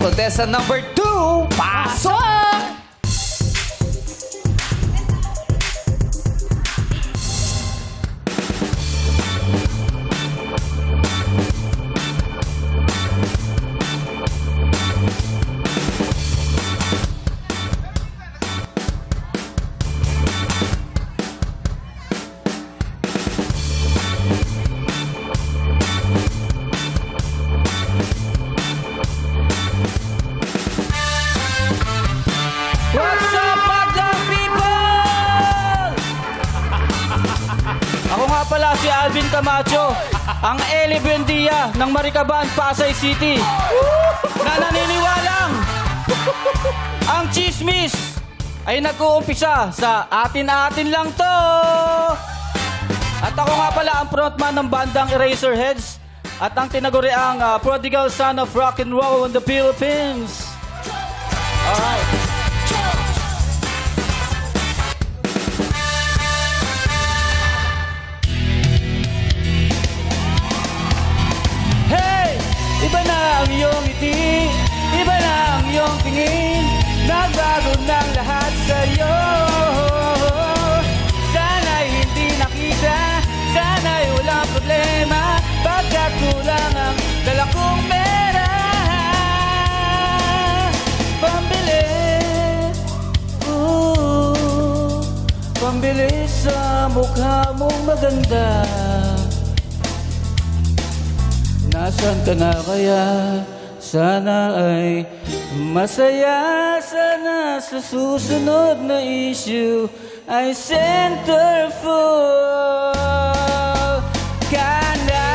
Contestant number 2, pasok! What's up, Baglang people? Ako nga pala si Alvin Camacho, ang Eli Buendia ng Marikaban, Pasay City. Na naniniwalang ang chismis ay nag-uumpisa sa atin-atin lang to. At ako nga pala ang frontman ng bandang Eraserheads at ang tinaguriang prodigal son of rock and roll in the Philippines. Alright. Hey! Iba na ang iyong ngiti, iba na ang iyong tingin, nagbago ng lahat sa'yo. Sana'y hindi nakita, sana'y walang problema, pagkat kulang ang dala kong pera. Pambili, pambili sa mukha mong maganda. Nasaan ka na kaya? Sana ay masaya. Sana sa susunod na issue ay centerfold ka na.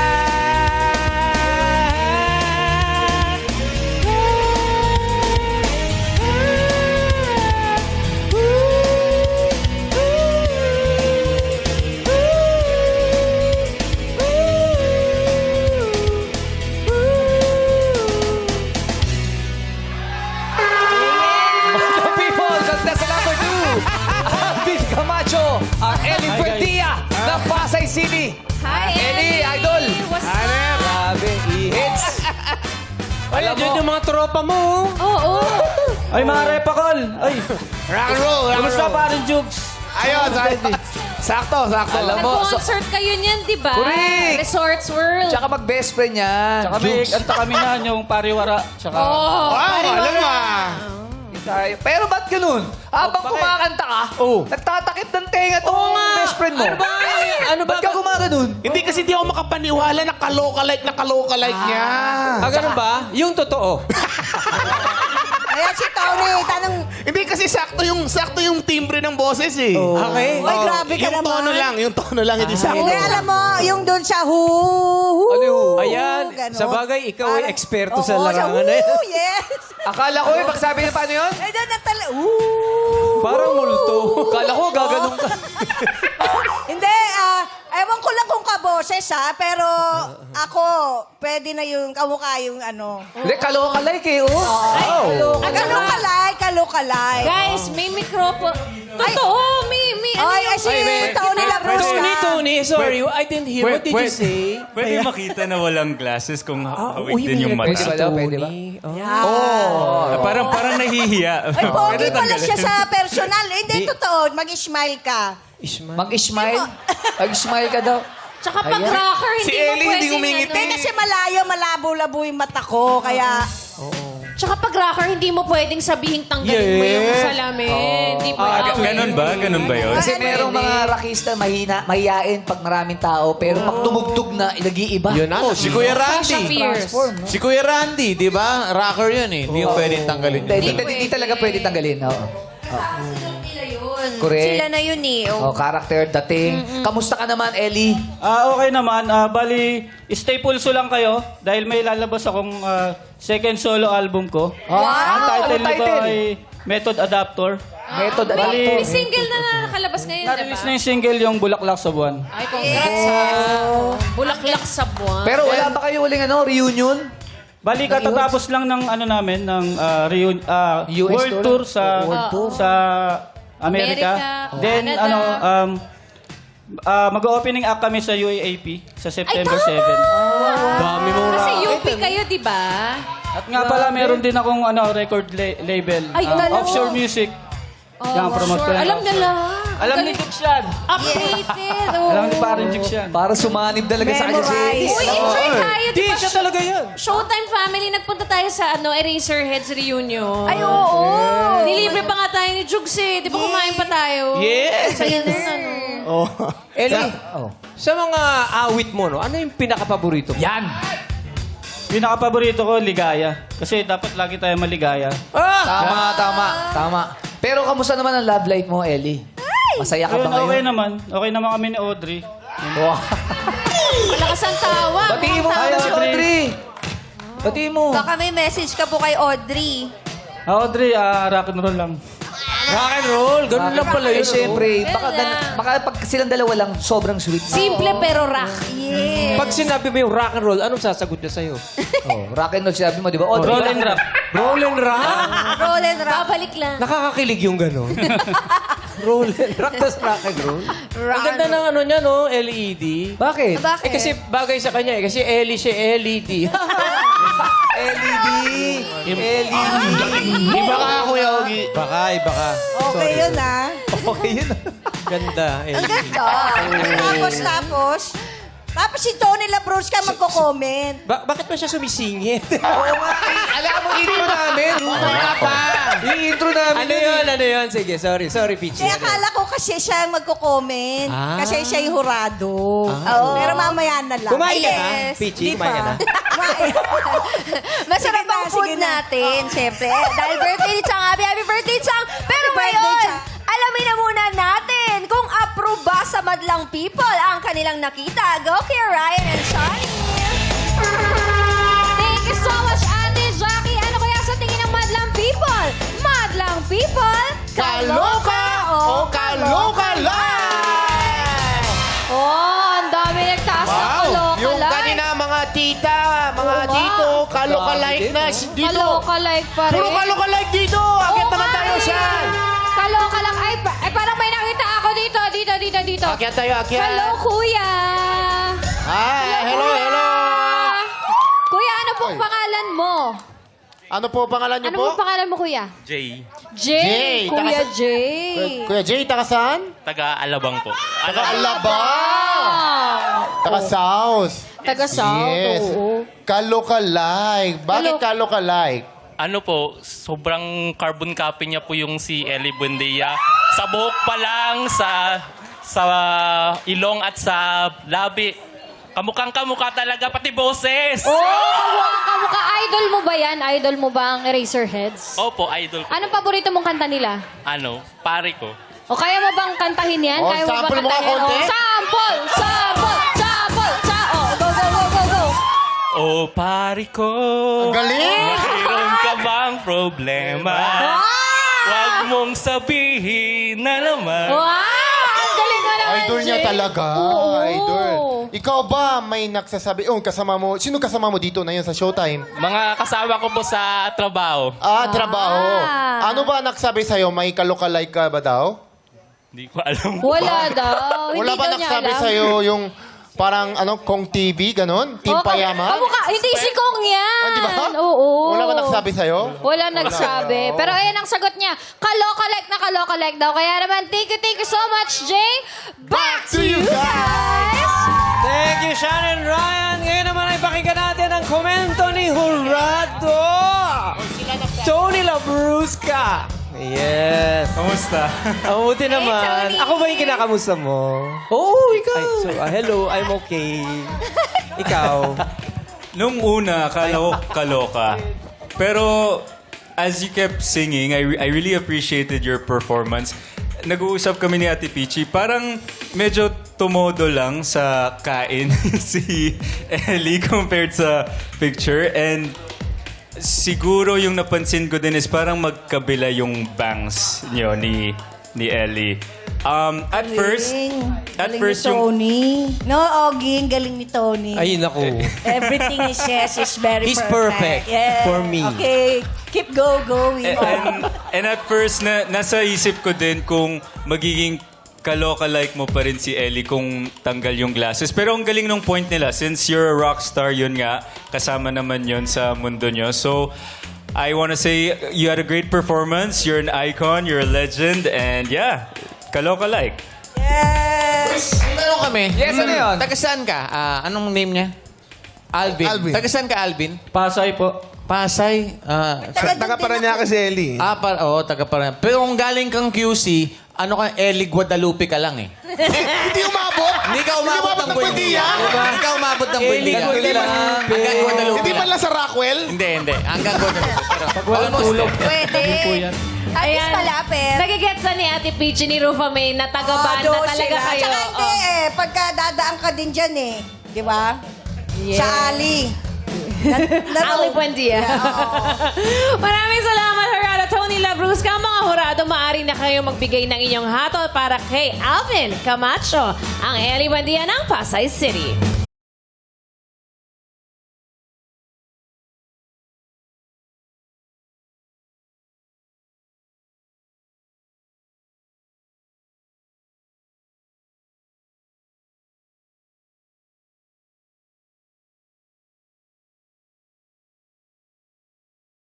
Camacho, ang Eli Buendia ng Pasay City. Hi, Eli, idol. What's up? Grabe, i-hits. Ay, dyan yung mga tropa mo. Oo. Ay, mga repakol. Ay, Rock and roll, kamusta parin Jukes? Ayun, sakto. Alam mo, Nag-concert kayo niyan, di ba? Correct. Resorts World. tsaka mag-best friend yan. Tsaka may Anta kami na yung pariwara. Tsaka, Oh, alam mo. tayo. Pero ba't ganun? Habang bakit? kumakanta ka, nagtatakip ng tenga tong best friend mo. Ano ba? Ano ba? Ba't ka gumaganon? Hindi kasi di ako makapaniwala na kaloka-like niya. Ganun ba? Yung totoo. Ayan si Tony, tanong... Hindi kasi sakto yung timbre ng boses eh. Okay. Ay, grabe ka Yung naman. tono lang, hindi sakto. Hindi, alam mo, yung doon sa hu. Ayan, ganon. sa bagay, ikaw ay Parang- eksperto sa Oo, larangan na yan. Yes. Akala ko pag sabi niya paano yun? Eh, doon natala... Parang multo. Akala ko gaganong ka. Hindi, ewan ko lang kung kaboses pero ako, pwede na yung kamukha yung ano. Hindi, kaloka-like eh. Oh. Kalokalay. guys, may mikropo. Totoo, may ano Ay, yung... si Tony Labrusca. Tony, sorry, I didn't hear. What did you say? Pwede makita na walang glasses kung hawig Uy, din yung may Pwede mata. ba daw? Pwede ba? Yeah. Parang nahihiya. Ay, pogi Pero pala tanggalin. siya sa personal. Eh, hindi, totoo. Mag-smile ka. Ishmael. Mag-smile? Mag-smile ka daw. Tsaka pag rocker, Si hindi mo Ellie hindi pwedeng ngumingiti. Hindi, kasi malayo, malabo-labo yung mata ko. Kaya, Tsaka pag rocker, hindi mo pwedeng sabihing tanggalin mo yung salamin. Hindi pwede. Ganun ba yun? Kasi merong mga rakista mahihain pag maraming tao, pero pag tumugtog na, nag-iiba. Yun na. Si Kuya Sasha Randy. Fierce. Si Kuya Randy, di ba? Rocker yun eh. Hindi yung pwedeng tanggalin. Hindi talaga pwede tanggalin. Oo. Correct. Sila na yun eh. Oh, character, dating. Kamusta ka naman, Ellie? Okay naman. Bali, stay pulso lang kayo dahil may lalabas akong second solo album ko. Ang title Ano nito title? ay Method Adapter. Method May Adapter. single na nakalabas ngayon, Na-release na diba? yung single yung Bulaklak sa Buwan. Ay, congrats ha. Bulaklak sa buwan. Pero wala ba kayo uling reunion? Bali, katatapos lang ng ano namin, ng US world tour? tour sa sa Amerika. Amerika, Then, Canada. mag-opening act kami sa UAAP sa September Ay, 7. Dami mong Kasi racket. UP kayo, di ba? At nga pala, meron din akong record label. Ay, talaga? Offshore Music. Yan, promote ko yan. Alam na lahat. Alam ni Dix yan. Updated. Alam ni Parin Dix yan. Para sumanib talaga sa kanya si Memorize. Uy, enjoy tayo. Di, Di ba? siya talaga yan. Showtime family, nagpunta tayo sa Eraserheads reunion. Ay, oo. Nilibre pa nga tayo ni Jugs eh. Di ba kumain pa tayo? Yes. Saya din, Ellie, sa mga awit mo, no, ano yung pinaka-paborito mo? Yan! Pinaka-paborito ko, ligaya. Kasi dapat lagi tayo maligaya. Tama. Pero kamusta naman ang love life mo, Ellie? Masaya ka ba Ayun, ngayon? okay naman. Okay naman kami ni Audrey. Wow. Malakas ang tawa. Batiin mo Hi, muna si Audrey. Audrey. Batiin mo. Baka may message ka po kay Audrey. Audrey, rock and roll lang. Rock and roll, ganun lang pala Eh, yun. syempre, Wala. baka pag silang dalawa lang, sobrang sweet. Simple pero rock. Yes. Pag sinabi mo yung rock and roll, anong sasagot niya sa'yo? Oh, rock and roll sinabi mo, di ba? Audrey, Roll and rap. Roll and rock? Roll and rock. Babalik lang. Nakakakilig yung gano'n. Roll and rock, tas rock and roll. Rock Ang ganda and ng ano niya, no? LED. Bakit? Bakit? Eh kasi bagay sa kanya eh. Kasi Ellie siya LED. LED. LED. Iba ka, Kuya Ogie. Baka, iba ka. Okay yun, ah. Okay yun. Ganda, Ang Ellie. ganda. Tapos si Tony Labrusca magko-comment. Bakit ba siya sumisingit? Alam mo, intro namin. Wala pa. Yung intro namin. Ano yun? Sige, sorry, Pichi. Kaya akala ko kasi siya ang magko-comment. Ah. Kasi siya yung hurado. Oo. Pero mamaya na lang. Kumain ka na? Yes. Pichi, Di kumain ka pa. na? Kumain. Masarap Sige na, ang food sige na. natin, syempre. Dahil birthday ni Chang, happy birthday, Chang! Pero Happy birthday, ngayon, Chang. alamin na muna natin kung approve ba sa madlang people ang kanilang nakita. Go kay Ryan and Shani! Thank you so much, Ate Jackie. Ano kaya sa tingin ng madlang people? Madlang people? Kaloka o kaloka lang! Oh, ang dami nagtaas ng kaloka Yung like. kanina mga tita, mga Oo, dito, kaloka like na dito. Kaloka like pa rin. Puro kaloka like dito. Agad naman tayo siyan. Kaloka lang. Ay, parang may nakita ako dito. Dito. Akyat tayo, akyat. Hello, kuya. Hi, hello. Kuya, ano pong pangalan mo? Ano po pangalan niyo Ano po? pong pangalan mo, kuya? Jay, Jay. Kuya taga- Jay. Kuya Jay, taga saan? taga-Alabang po. Taga Alabang! Taga South. Taga South, Yes. oo. Kaloka-like. Bakit kaloka-like? Ano po, sobrang carbon copy niya po yung si Ellie Buendia. Sa buhok pa lang, sa ilong at sa labi. Kamukhang-kamukha talaga, pati boses. Kamukha. Idol mo ba yan? Idol mo ba ang Eraserheads? Opo, idol ko. Anong paborito mong kanta nila? Ano, pare ko. O kaya mo bang kantahin yan? Oh, Kaya mo bang sample mo nga kantahin? konti. Oh, sample! Go! Oh, pare ko. Ang galing! Mayroon ka bang problema? Huwag mong sabihin na naman. Wow! Ang galing mo naman, Idol niya Jay. talaga. Oo. Idol. Ikaw ba may nagsasabi? Kasama mo. Sino kasama mo dito na yun sa Showtime? Mga kasama ko po sa trabaho. Trabaho. Ano ba nagsabi sa'yo? May kaloka-like ka ba daw? Hindi ko alam. Wala daw. Wala Hindi ba daw niya nagsabi alam. sa'yo yung parang Kong TV, ganon? Team Payama? Kamukha. Hindi si Kong yan. Di ba? Oo. Wala ba nagsabi sa'yo? Wala nagsabi. Pero ayan ang sagot niya. Kaloka-like daw. Kaya naman, thank you so much, Jay. Back to you guys! Thank you, Shannon Ryan. Ngayon naman ay pakinggan natin ang komento ni Jurado. Tony Labrusca. Yes. Kamusta? Mabuti naman. Tony. Ako ba yung kinakamusta mo? Oh, ikaw. Hello, I'm okay. Ikaw. Nung una, kaloka. Pero as you kept singing, I really appreciated your performance. Nag-uusap kami ni Ate Pichi, parang medyo tumodo lang sa kain si Ellie compared sa picture. And siguro yung napansin ko din is parang magkabila yung bangs niyo ni Ellie. At first Galing ni yung Tony. No, Ogie, ang galing ni Tony. Ay, naku. Everything he says is very He's perfect Yes. for me. Okay, keep going. and at first, nasa isip ko din kung magiging kaloka-like mo pa rin si Ellie kung tanggal yung glasses. Pero ang galing ng point nila, since you're a rock star, yun nga, kasama naman yun sa mundo nyo. So, I wanna say, you had a great performance, you're an icon, you're a legend, and yeah, kaloka-like. Yes! Tanong kami. Yes, ano yun? Taga saan ka? Anong name niya? Alvin. Alvin. Taga saan ka, Alvin? Pasay po. Pasay. Taga Paranaque si Ellie. Taga Paranaque. Pero kung galing kang QC, ano ka, Ellie Guadalupe ka lang eh. Hindi umabot. Hindi ka umabot ng Buendia. Hindi ka umabot ng Buendia. Hanggang Guadalupe. Hindi man lang sa Rockwell. Hindi. Hanggang Guadalupe. Pero Pag walang almost tulog. there. Pwede. Hindi po yan. At least malapit. Nagigets na ni Ate Peachy ni Rufa May na taga-banda Oo, talaga sila. kayo. Tsaka hindi pagka dadaan ka din dyan eh. Di ba? Sa Ali. Ali Buendia. Maraming salamat, Hurado. Tony Labrusca. Ang mga hurado, maaari na kayo magbigay ng inyong hatol para kay Alvin Camacho, ang Ellie Buendia ng Pasay City.